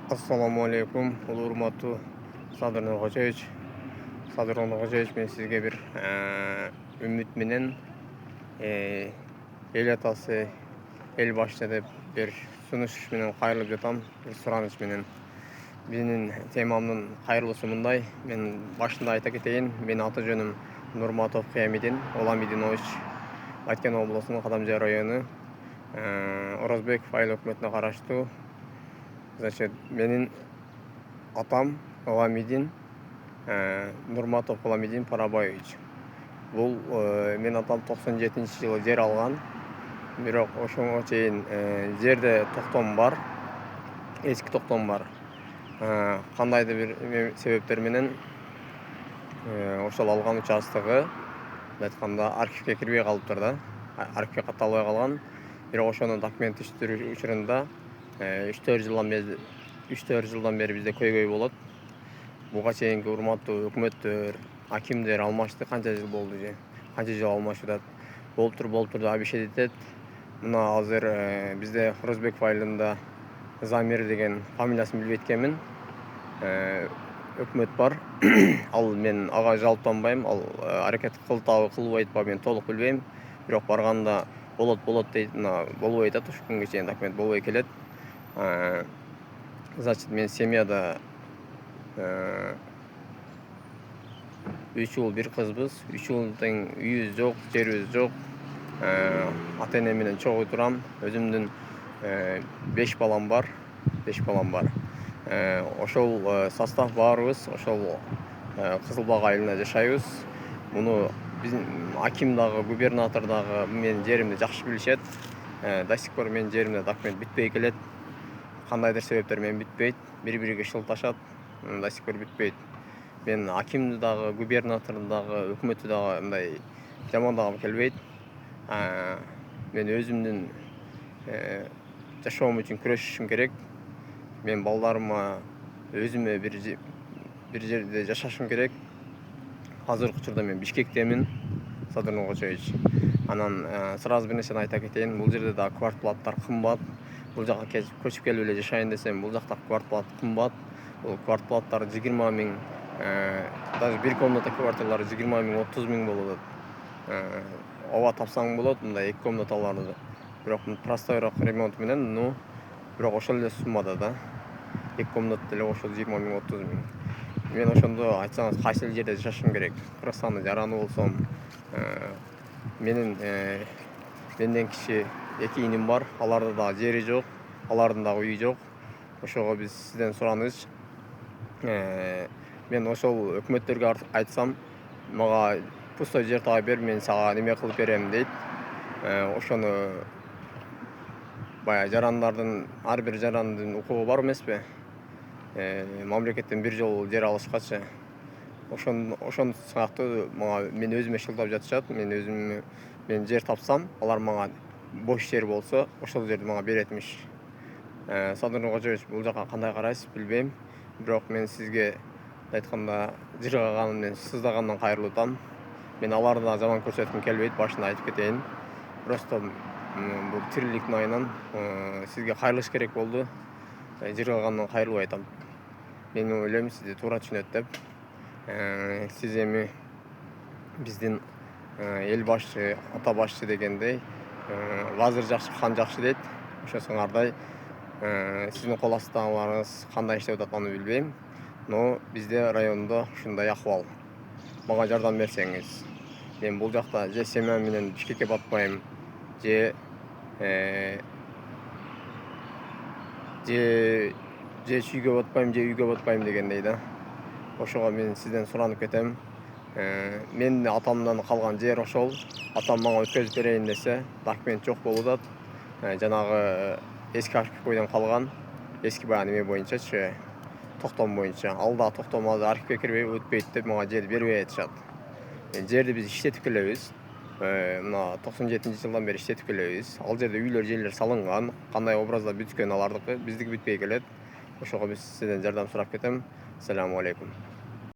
Assalamu alaikum, урматтуу Садыр Нуркожоевич. Садыр Нуркожоевич, мен сизге бир үмүт менен эл атасы, эл башчы деп бир сунуш менен кайрылып жатам, бир сураныч менен. Менин темамдын кайрылуусу мындай. Мен башында айта кетейин, менин аты жөнүм Нурматов Кыямидин Оламидинович, Баткен облусунун Кадамжай району, Орозбеков айыл өкмөтүнө караштуу. Значит, менин атам Оламидин Нурматов Оламидин Парабаевич. Бул менин атам 97-жылы жер алган. Бирок ошого чейин жерде токтом бар, эски токтом бар. Кандайдыр бир себептер менен ошол алган участогу айтканда архивге кирбей калыптыр да. Архивге катталбай калган. Бирок ошонун документтештирүү учурунда 3-4 жылдан бери бизде көйгөй болот. Буга чейинки урматтуу өкмөттөр, акимдер алмашты, канча жыл болду же? Канча жыл алмашып болуптур деп абишет этет. Мына азыр бизде Орозбеков айылында Замир деген фамилиясын билбейт экенмин. Өкмөт бар. Ал мен ага жалптанбайм. Ал аракет кылтабы кылбайт ба мен толук билбейм. Бирок барганда болот дейт, болбой атат. Ушул күнгө чейин документ болбой келет. Значит, мен семьяда 3 уул, 1 кызбыз. 3 уулдун үйүбүз жок, жерибиз жок. Ата эне менен чогуу турам. Өзүмдүн 5 балам бар. Ошол состав баарыбыз ошол Кызылбак айылында жашайбыз. Муну биздин аким дагы, губернатор дагы менин жеримди жакшы билишет. До сих пор менин жеримде документ бүтпөй келет. Кандайдыр себептер менен бүтпөйт. Бири-бириге шылташат. До сих пор бүтпөйт. Мен акимди дагы, губернаторду дагы, өкмөттү дагы мындай жамандагым келбейт. Мен өзүмдүн жашоом үчүн күрөшүшүм керек. Мен балдарыма, өзүмө бир жерде жашашым керек. Азыркы учурда мен Бишкектемин, Садыр Нуркожоевич. Анан сразу бир нерсени айта кетейин. Бул жерде да квартплаттар кымбат. Бул жака көчүп келип эле жашайын десем, бул жакта квартплат кымбат. Бул квартплаттар 20 миң, даже бир комната квартиралары 20 миң, 30 миң болот. Ооба тапсаң болот, мындай 2 комнаталарды. Бирок простойрок ремонт менен, бирок ошол эле суммада да. 2 комната деле ошол 20 миң, 30 миң. Мен ошондо айтсаңыз кайсы жерде жашашым керек? Кыргызстандын жараны болсом, менден кичи 2 иним бар. Аларда дагы жери жок, алардын дагы үйү жок. Ошого биз сизден сураныч. Мен ошол өкмөттөргө айтсам, мага пустой жер таап бер, мен сага неме кылып берем дейт. Ошону баягы жарандардын, ар бир жарандын укугу бар эмеспи? Мамлекеттен бир жолу жер алышкачы. Ошон сыяктуу мага мен өзүмө шылтап жатышат. Мен жер тапсам, алар мага бош жер болсо, ошол жерди мага беретмиш. Садыр Нуркожоевич, бул жака кандай карайсыз билбейм. Бирок мен сизге айтканда жыргаганымдан, сыздагандан кайрылып. Мен аларды да жаман көрсөткүм келбейт, башында айтып кетейин. Просто бул тириликтин айынан сизге кайрылыш керек болду. Жыргагандан кайрылбай айтам. Мен ойлойм, сизди туура түшүнөт деп. Сиз эми биздин эл башчы, ата башчы дегендей, вазир жакшы, хан жакшы дейт. Ошосуңардай сиздин кол астындагыларыңыз кандай иштеп атат аны билбейм. Но бизде райондо ушундай акыбал. Мага жардам берсеңиз. Мен бул жакта же семья менен Бишкекке батпайм, же чүйгө батпайм, же үйгө батпайм дегендей да. Ошого мен сизден суранып кетем. Менин атамдан калган жер ошол. Атам мага өткөзүп берейин десе, документ жок болуп атат. Жанагы эски архив бойдон калган. Эски баягы неме боюнчачы, токтом боюнча. Ал да токтом азыр архивге кирбей өтпөйт деп мага жер бербей атышат. Жерди биз иштетип келебиз. Мына 97-жылдан бери иштетип келебиз. Ал жерде үйлөр, жерлер салынган. Кандай образда бүткөн алардыкы, биздики бүтпөй келет. Ошого биз сизден жардам сурап кетем. Ассаламу алейкум.